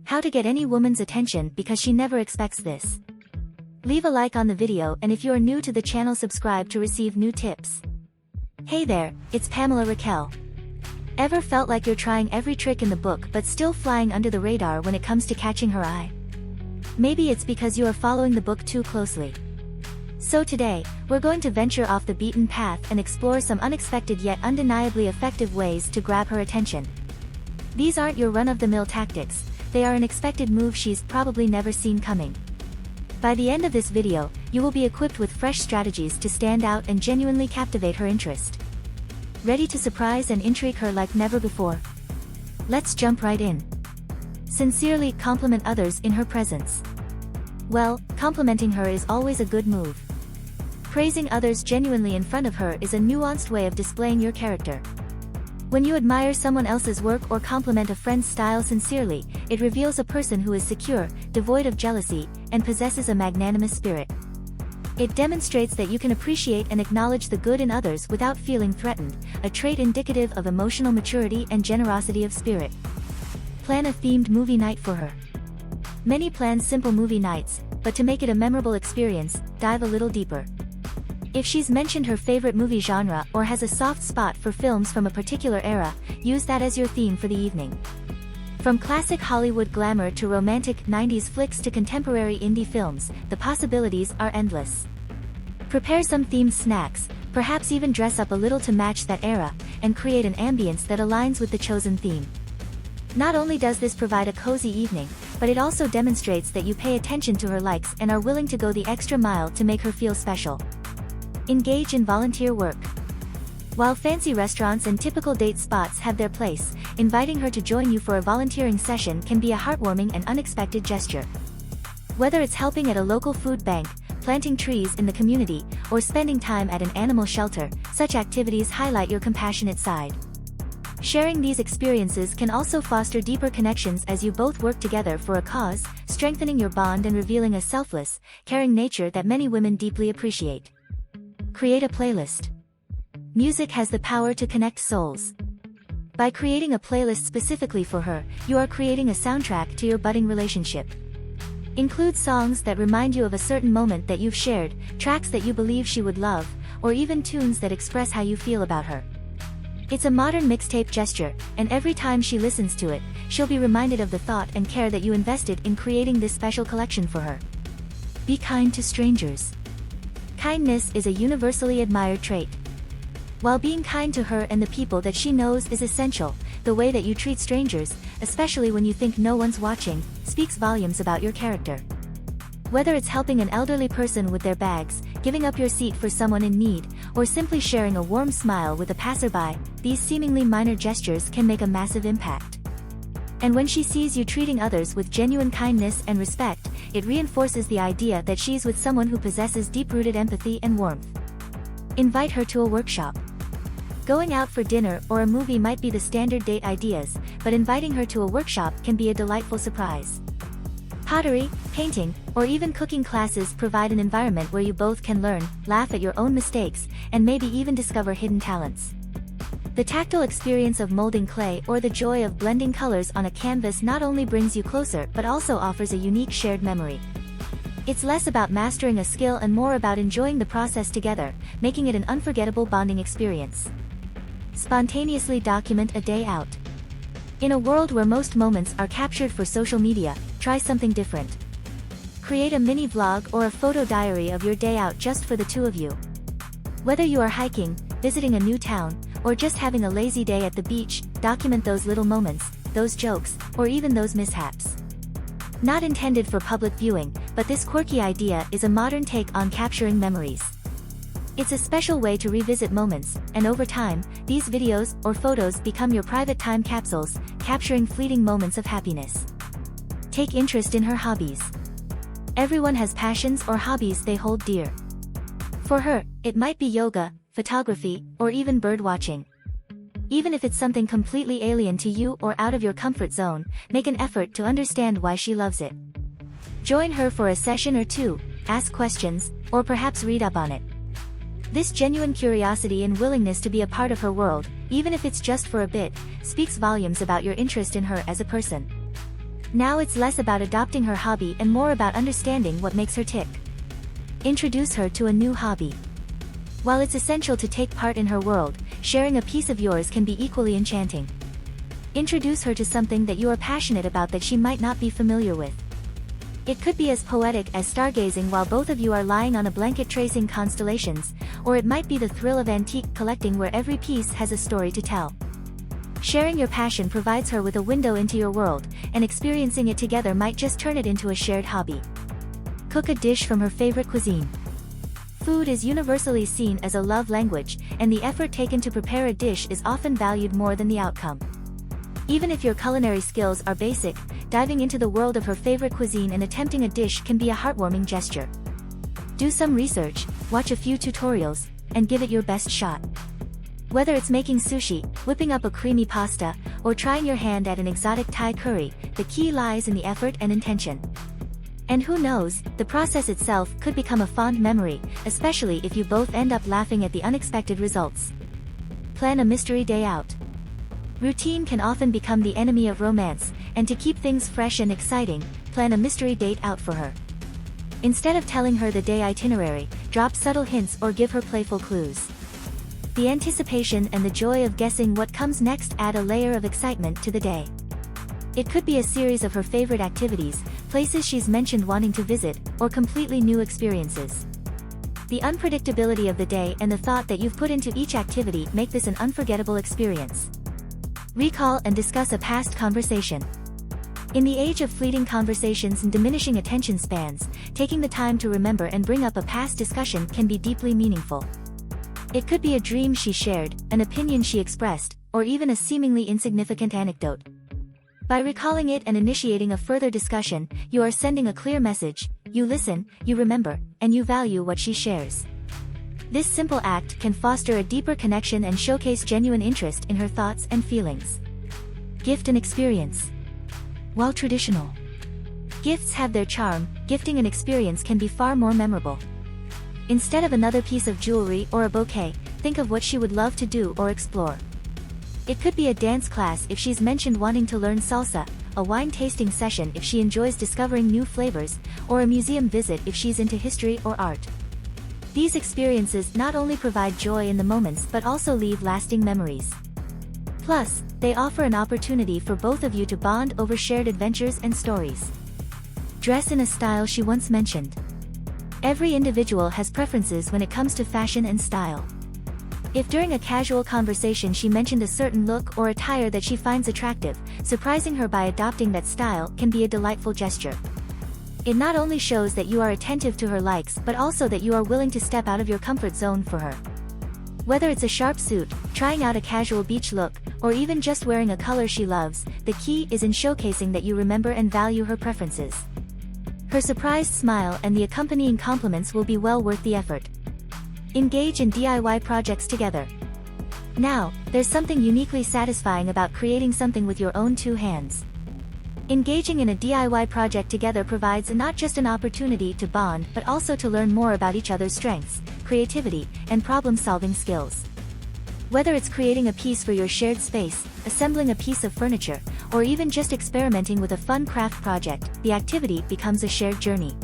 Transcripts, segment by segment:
How to get any woman's attention because she never expects this. Leave a like on the video, and if you are new to the channel, subscribe to receive new tips. Hey there, it's Pamela Raquel. Ever felt like you're trying every trick in the book but still flying under the radar when it comes to catching her eye? Maybe it's because you are following the book too closely. So today, we're going to venture off the beaten path and explore some unexpected yet undeniably effective ways to grab her attention. These aren't your run-of-the-mill tactics, they are an expected move she's probably never seen coming. By the end of this video, you will be equipped with fresh strategies to stand out and genuinely captivate her interest. Ready to surprise and intrigue her like never before? Let's jump right in. Sincerely compliment others in her presence. Well, complimenting her is always a good move. Praising others genuinely in front of her is a nuanced way of displaying your character. When you admire someone else's work or compliment a friend's style sincerely, it reveals a person who is secure, devoid of jealousy, and possesses a magnanimous spirit. It demonstrates that you can appreciate and acknowledge the good in others without feeling threatened, a trait indicative of emotional maturity and generosity of spirit. Plan a themed movie night for her. Many plan simple movie nights, but to make it a memorable experience, dive a little deeper. If she's mentioned her favorite movie genre or has a soft spot for films from a particular era, use that as your theme for the evening. From classic Hollywood glamour to romantic 90s flicks to contemporary indie films, the possibilities are endless. Prepare some themed snacks, perhaps even dress up a little to match that era, and create an ambience that aligns with the chosen theme. Not only does this provide a cozy evening, but it also demonstrates that you pay attention to her likes and are willing to go the extra mile to make her feel special. Engage in volunteer work. While fancy restaurants and typical date spots have their place, inviting her to join you for a volunteering session can be a heartwarming and unexpected gesture. Whether it's helping at a local food bank, planting trees in the community, or spending time at an animal shelter, such activities highlight your compassionate side. Sharing these experiences can also foster deeper connections as you both work together for a cause, strengthening your bond and revealing a selfless, caring nature that many women deeply appreciate. Create a playlist. Music has the power to connect souls. By creating a playlist specifically for her, you are creating a soundtrack to your budding relationship. Include songs that remind you of a certain moment that you've shared, tracks that you believe she would love, or even tunes that express how you feel about her. It's a modern mixtape gesture, and every time she listens to it, she'll be reminded of the thought and care that you invested in creating this special collection for her. Be kind to strangers. Kindness is a universally admired trait. While being kind to her and the people that she knows is essential, the way that you treat strangers, especially when you think no one's watching, speaks volumes about your character. Whether it's helping an elderly person with their bags, giving up your seat for someone in need, or simply sharing a warm smile with a passerby, these seemingly minor gestures can make a massive impact. And when she sees you treating others with genuine kindness and respect, it reinforces the idea that she's with someone who possesses deep-rooted empathy and warmth. Invite her to a workshop. Going out for dinner or a movie might be the standard date ideas, but inviting her to a workshop can be a delightful surprise. Pottery, painting, or even cooking classes provide an environment where you both can learn, laugh at your own mistakes, and maybe even discover hidden talents. The tactile experience of molding clay or the joy of blending colors on a canvas not only brings you closer but also offers a unique shared memory. It's less about mastering a skill and more about enjoying the process together, making it an unforgettable bonding experience. Spontaneously document a day out. In a world where most moments are captured for social media, try something different. Create a mini vlog or a photo diary of your day out just for the two of you. Whether you are hiking, visiting a new town, or just having a lazy day at the beach, document those little moments, those jokes, or even those mishaps. Not intended for public viewing, but this quirky idea is a modern take on capturing memories. It's a special way to revisit moments, and over time, these videos or photos become your private time capsules, capturing fleeting moments of happiness. Take interest in her hobbies. Everyone has passions or hobbies they hold dear. For her, it might be yoga, photography, or even bird watching. Even if it's something completely alien to you or out of your comfort zone, make an effort to understand why she loves it. Join her for a session or two, ask questions, or perhaps read up on it. This genuine curiosity and willingness to be a part of her world, even if it's just for a bit, speaks volumes about your interest in her as a person. Now it's less about adopting her hobby and more about understanding what makes her tick. Introduce her to a new hobby. While it's essential to take part in her world, sharing a piece of yours can be equally enchanting. Introduce her to something that you are passionate about that she might not be familiar with. It could be as poetic as stargazing while both of you are lying on a blanket tracing constellations, or it might be the thrill of antique collecting where every piece has a story to tell. Sharing your passion provides her with a window into your world, and experiencing it together might just turn it into a shared hobby. Cook a dish from her favorite cuisine. Food is universally seen as a love language, and the effort taken to prepare a dish is often valued more than the outcome. Even if your culinary skills are basic, diving into the world of her favorite cuisine and attempting a dish can be a heartwarming gesture. Do some research, watch a few tutorials, and give it your best shot. Whether it's making sushi, whipping up a creamy pasta, or trying your hand at an exotic Thai curry, the key lies in the effort and intention. And who knows, the process itself could become a fond memory, especially if you both end up laughing at the unexpected results. Plan a mystery day out. Routine can often become the enemy of romance, and to keep things fresh and exciting, plan a mystery date out for her. Instead of telling her the day itinerary, drop subtle hints or give her playful clues. The anticipation and the joy of guessing what comes next add a layer of excitement to the day. It could be a series of her favorite activities, places she's mentioned wanting to visit, or completely new experiences. The unpredictability of the day and the thought that you've put into each activity make this an unforgettable experience. Recall and discuss a past conversation. In the age of fleeting conversations and diminishing attention spans, taking the time to remember and bring up a past discussion can be deeply meaningful. It could be a dream she shared, an opinion she expressed, or even a seemingly insignificant anecdote. By recalling it and initiating a further discussion, you are sending a clear message: you listen, you remember, and you value what she shares. This simple act can foster a deeper connection and showcase genuine interest in her thoughts and feelings. Gift an experience. While traditional gifts have their charm, gifting an experience can be far more memorable. Instead of another piece of jewelry or a bouquet, think of what she would love to do or explore. It could be a dance class if she's mentioned wanting to learn salsa, a wine tasting session if she enjoys discovering new flavors, or a museum visit if she's into history or art. These experiences not only provide joy in the moments but also leave lasting memories. Plus, they offer an opportunity for both of you to bond over shared adventures and stories. Dress in a style she once mentioned. Every individual has preferences when it comes to fashion and style. If during a casual conversation she mentioned a certain look or attire that she finds attractive, surprising her by adopting that style can be a delightful gesture. It not only shows that you are attentive to her likes but also that you are willing to step out of your comfort zone for her. Whether it's a sharp suit, trying out a casual beach look, or even just wearing a color she loves, the key is in showcasing that you remember and value her preferences. Her surprised smile and the accompanying compliments will be well worth the effort. Engage in DIY projects together. Now, there's something uniquely satisfying about creating something with your own two hands. Engaging in a DIY project together provides not just an opportunity to bond but also to learn more about each other's strengths, creativity, and problem-solving skills. Whether it's creating a piece for your shared space, assembling a piece of furniture, or even just experimenting with a fun craft project, the activity becomes a shared journey.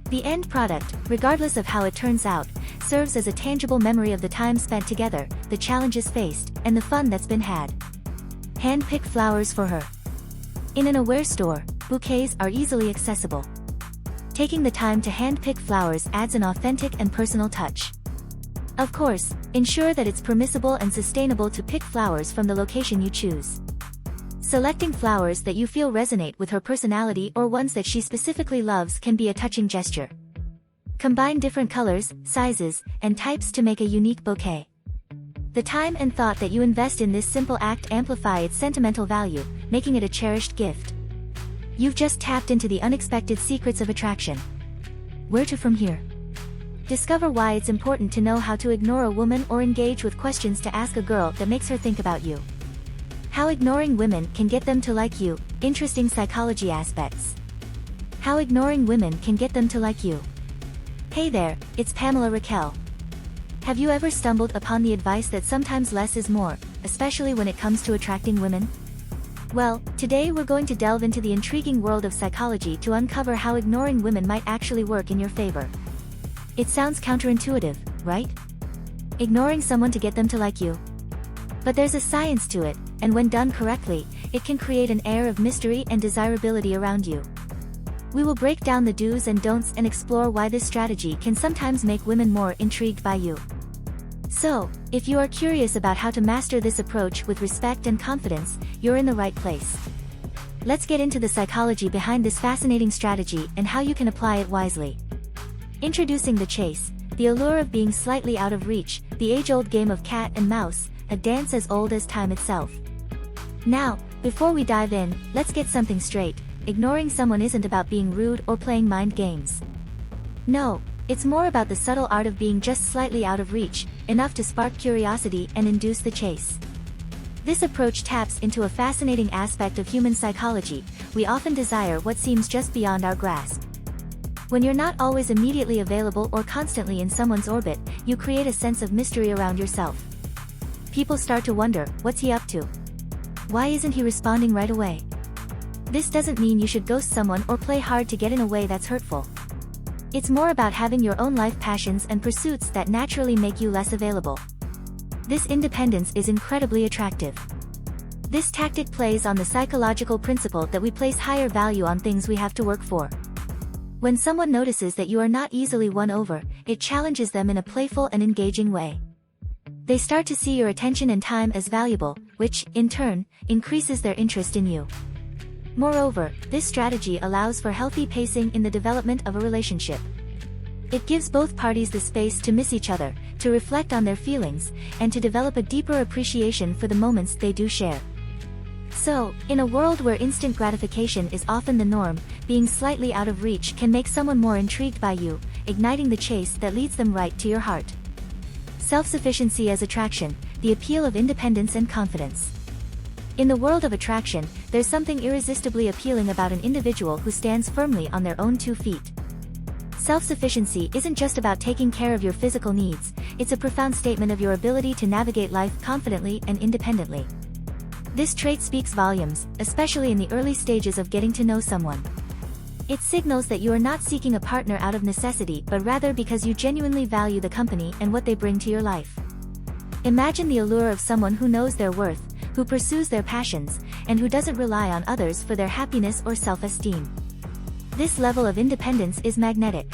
The end product, regardless of how it turns out, serves as a tangible memory of the time spent together, the challenges faced, and the fun that's been had. Hand-pick flowers for her. In an aware store, bouquets are easily accessible. Taking the time to hand-pick flowers adds an authentic and personal touch. Of course, ensure that it's permissible and sustainable to pick flowers from the location you choose. Selecting flowers that you feel resonate with her personality or ones that she specifically loves can be a touching gesture. Combine different colors, sizes, and types to make a unique bouquet. The time and thought that you invest in this simple act amplify its sentimental value, making it a cherished gift. You've just tapped into the unexpected secrets of attraction. Where to from here? Discover why it's important to know how to ignore a woman or engage with questions to ask a girl that makes her think about you. How ignoring women can get them to like you, interesting psychology aspects. How ignoring women can get them to like you. Hey there, it's Pamela Raquel. Have you ever stumbled upon the advice that sometimes less is more, especially when it comes to attracting women? Well, today we're going to delve into the intriguing world of psychology to uncover how ignoring women might actually work in your favor. It sounds counterintuitive, right? Ignoring someone to get them to like you. But there's a science to it, and when done correctly, it can create an air of mystery and desirability around you. We will break down the do's and don'ts and explore why this strategy can sometimes make women more intrigued by you. So, if you are curious about how to master this approach with respect and confidence, you're in the right place. Let's get into the psychology behind this fascinating strategy and how you can apply it wisely. Introducing the chase, the allure of being slightly out of reach, the age-old game of cat and mouse, a dance as old as time itself. Now, before we dive in, let's get something straight. Ignoring someone isn't about being rude or playing mind games. No, it's more about the subtle art of being just slightly out of reach, enough to spark curiosity and induce the chase. This approach taps into a fascinating aspect of human psychology. We often desire what seems just beyond our grasp. When you're not always immediately available or constantly in someone's orbit, you create a sense of mystery around yourself. People start to wonder, what's he up to? Why isn't he responding right away? This doesn't mean you should ghost someone or play hard to get in a way that's hurtful. It's more about having your own life passions and pursuits that naturally make you less available. This independence is incredibly attractive. This tactic plays on the psychological principle that we place higher value on things we have to work for. When someone notices that you are not easily won over, it challenges them in a playful and engaging way. They start to see your attention and time as valuable, which, in turn, increases their interest in you. Moreover, this strategy allows for healthy pacing in the development of a relationship. It gives both parties the space to miss each other, to reflect on their feelings, and to develop a deeper appreciation for the moments they do share. So, in a world where instant gratification is often the norm, being slightly out of reach can make someone more intrigued by you, igniting the chase that leads them right to your heart. Self-sufficiency as attraction, the appeal of independence and confidence. In the world of attraction, there's something irresistibly appealing about an individual who stands firmly on their own 2 feet. Self-sufficiency isn't just about taking care of your physical needs, it's a profound statement of your ability to navigate life confidently and independently. This trait speaks volumes, especially in the early stages of getting to know someone. It signals that you are not seeking a partner out of necessity but rather because you genuinely value the company and what they bring to your life. Imagine the allure of someone who knows their worth, who pursues their passions, and who doesn't rely on others for their happiness or self-esteem. This level of independence is magnetic.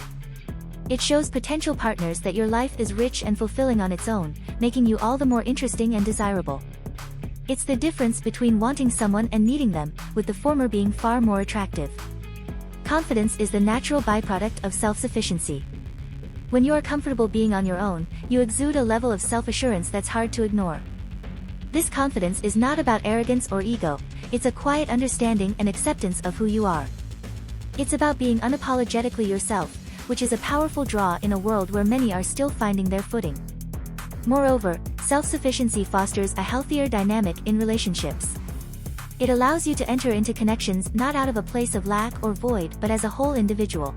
It shows potential partners that your life is rich and fulfilling on its own, making you all the more interesting and desirable. It's the difference between wanting someone and needing them, with the former being far more attractive. Confidence is the natural byproduct of self-sufficiency. When you are comfortable being on your own, you exude a level of self-assurance that's hard to ignore. This confidence is not about arrogance or ego, it's a quiet understanding and acceptance of who you are. It's about being unapologetically yourself, which is a powerful draw in a world where many are still finding their footing. Moreover, self-sufficiency fosters a healthier dynamic in relationships. It allows you to enter into connections not out of a place of lack or void but as a whole individual.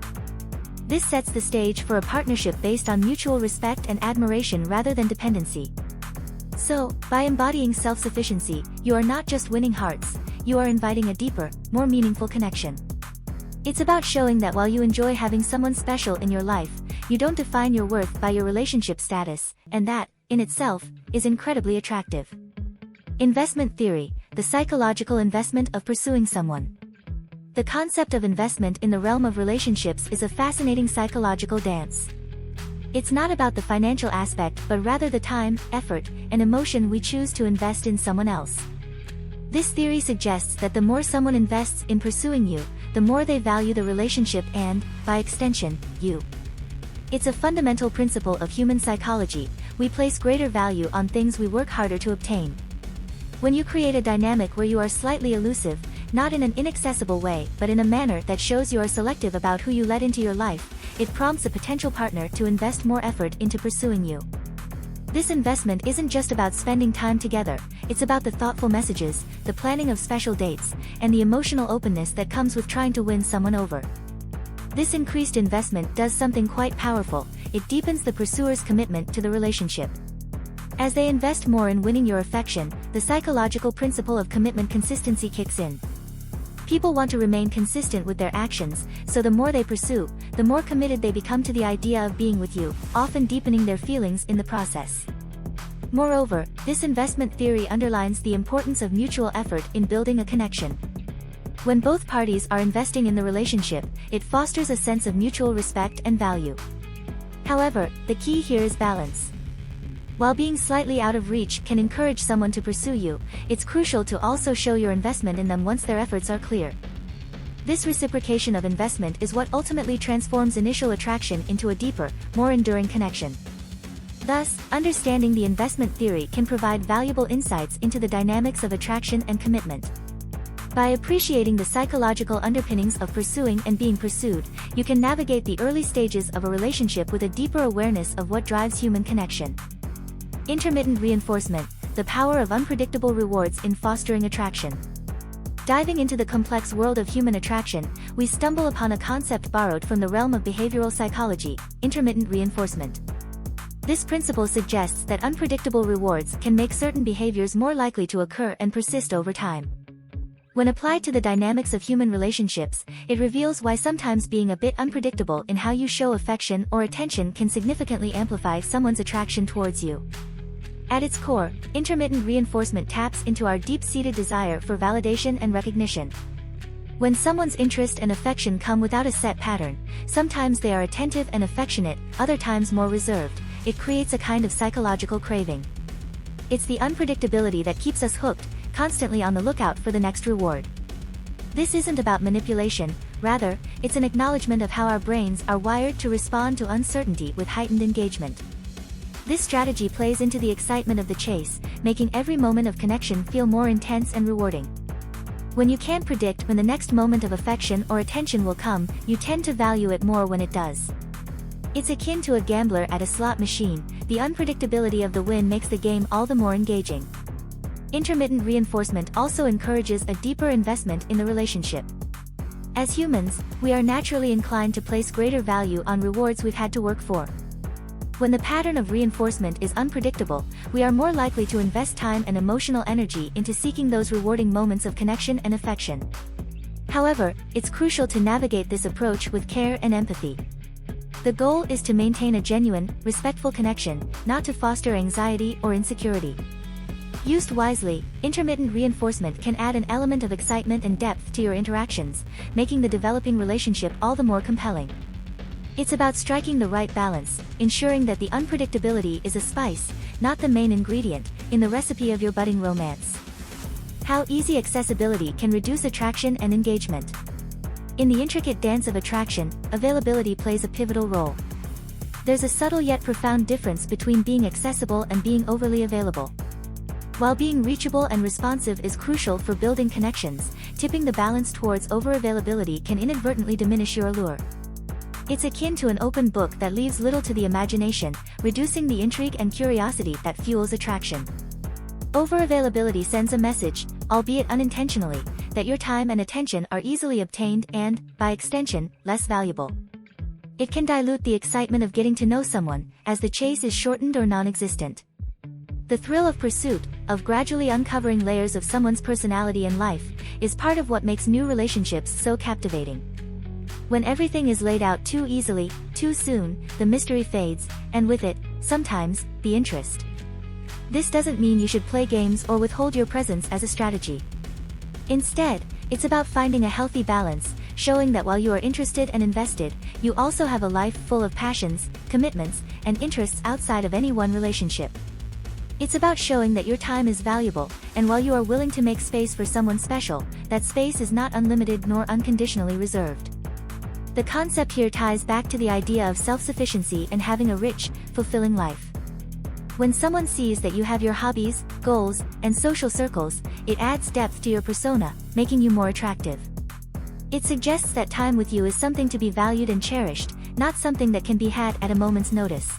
This sets the stage for a partnership based on mutual respect and admiration rather than dependency. So, by embodying self-sufficiency, you are not just winning hearts, you are inviting a deeper, more meaningful connection. It's about showing that while you enjoy having someone special in your life, you don't define your worth by your relationship status, and that, in itself, is incredibly attractive. Investment theory, the psychological investment of pursuing someone. The concept of investment in the realm of relationships is a fascinating psychological dance. It's not about the financial aspect but rather the time, effort, and emotion we choose to invest in someone else. This theory suggests that the more someone invests in pursuing you, the more they value the relationship and, by extension, you. It's a fundamental principle of human psychology. We place greater value on things we work harder to obtain. When you create a dynamic where you are slightly elusive, not in an inaccessible way but in a manner that shows you are selective about who you let into your life, it prompts a potential partner to invest more effort into pursuing you. This investment isn't just about spending time together, it's about the thoughtful messages, the planning of special dates, and the emotional openness that comes with trying to win someone over. This increased investment does something quite powerful, it deepens the pursuer's commitment to the relationship. As they invest more in winning your affection, the psychological principle of commitment consistency kicks in. People want to remain consistent with their actions, so the more they pursue, the more committed they become to the idea of being with you, often deepening their feelings in the process. Moreover, this investment theory underlines the importance of mutual effort in building a connection. When both parties are investing in the relationship, it fosters a sense of mutual respect and value. However, the key here is balance. While being slightly out of reach can encourage someone to pursue you, it's crucial to also show your investment in them once their efforts are clear. This reciprocation of investment is what ultimately transforms initial attraction into a deeper, more enduring connection. Thus, understanding the investment theory can provide valuable insights into the dynamics of attraction and commitment. By appreciating the psychological underpinnings of pursuing and being pursued, you can navigate the early stages of a relationship with a deeper awareness of what drives human connection. Intermittent reinforcement, the power of unpredictable rewards in fostering attraction. Diving into the complex world of human attraction, we stumble upon a concept borrowed from the realm of behavioral psychology, intermittent reinforcement. This principle suggests that unpredictable rewards can make certain behaviors more likely to occur and persist over time. When applied to the dynamics of human relationships, it reveals why sometimes being a bit unpredictable in how you show affection or attention can significantly amplify someone's attraction towards you. At its core, intermittent reinforcement taps into our deep-seated desire for validation and recognition. When someone's interest and affection come without a set pattern, sometimes they are attentive and affectionate, other times more reserved, it creates a kind of psychological craving. It's the unpredictability that keeps us hooked, constantly on the lookout for the next reward. This isn't about manipulation, rather, it's an acknowledgement of how our brains are wired to respond to uncertainty with heightened engagement. This strategy plays into the excitement of the chase, making every moment of connection feel more intense and rewarding. When you can't predict when the next moment of affection or attention will come, you tend to value it more when it does. It's akin to a gambler at a slot machine, the unpredictability of the win makes the game all the more engaging. Intermittent reinforcement also encourages a deeper investment in the relationship. As humans, we are naturally inclined to place greater value on rewards we've had to work for. When the pattern of reinforcement is unpredictable, we are more likely to invest time and emotional energy into seeking those rewarding moments of connection and affection. However, it's crucial to navigate this approach with care and empathy. The goal is to maintain a genuine, respectful connection, not to foster anxiety or insecurity. Used wisely, intermittent reinforcement can add an element of excitement and depth to your interactions, making the developing relationship all the more compelling. It's about striking the right balance, ensuring that the unpredictability is a spice, not the main ingredient, in the recipe of your budding romance. How easy accessibility can reduce attraction and engagement. In the intricate dance of attraction, availability plays a pivotal role. There's a subtle yet profound difference between being accessible and being overly available. While being reachable and responsive is crucial for building connections, tipping the balance towards over-availability can inadvertently diminish your allure. It's akin to an open book that leaves little to the imagination, reducing the intrigue and curiosity that fuels attraction. Over-availability sends a message, albeit unintentionally, that your time and attention are easily obtained and, by extension, less valuable. It can dilute the excitement of getting to know someone, as the chase is shortened or non-existent. The thrill of pursuit, of gradually uncovering layers of someone's personality and life, is part of what makes new relationships so captivating. When everything is laid out too easily, too soon, the mystery fades, and with it, sometimes, the interest. This doesn't mean you should play games or withhold your presence as a strategy. Instead, it's about finding a healthy balance, showing that while you are interested and invested, you also have a life full of passions, commitments, and interests outside of any one relationship. It's about showing that your time is valuable, and while you are willing to make space for someone special, that space is not unlimited nor unconditionally reserved. The concept here ties back to the idea of self-sufficiency and having a rich, fulfilling life. When someone sees that you have your hobbies, goals, and social circles, it adds depth to your persona, making you more attractive. It suggests that time with you is something to be valued and cherished, not something that can be had at a moment's notice.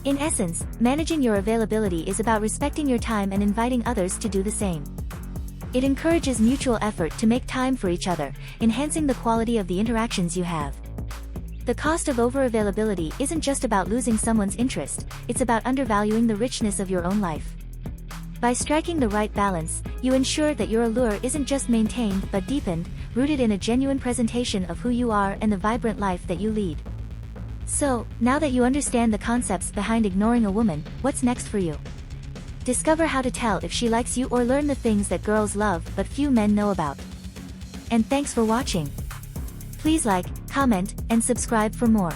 In essence, managing your availability is about respecting your time and inviting others to do the same. It encourages mutual effort to make time for each other, enhancing the quality of the interactions you have. The cost of overavailability isn't just about losing someone's interest, it's about undervaluing the richness of your own life. By striking the right balance, you ensure that your allure isn't just maintained but deepened, rooted in a genuine presentation of who you are and the vibrant life that you lead. So, now that you understand the concepts behind ignoring a woman, what's next for you? Discover how to tell if she likes you or learn the things that girls love but few men know about. And thanks for watching. Please like, comment, and subscribe for more.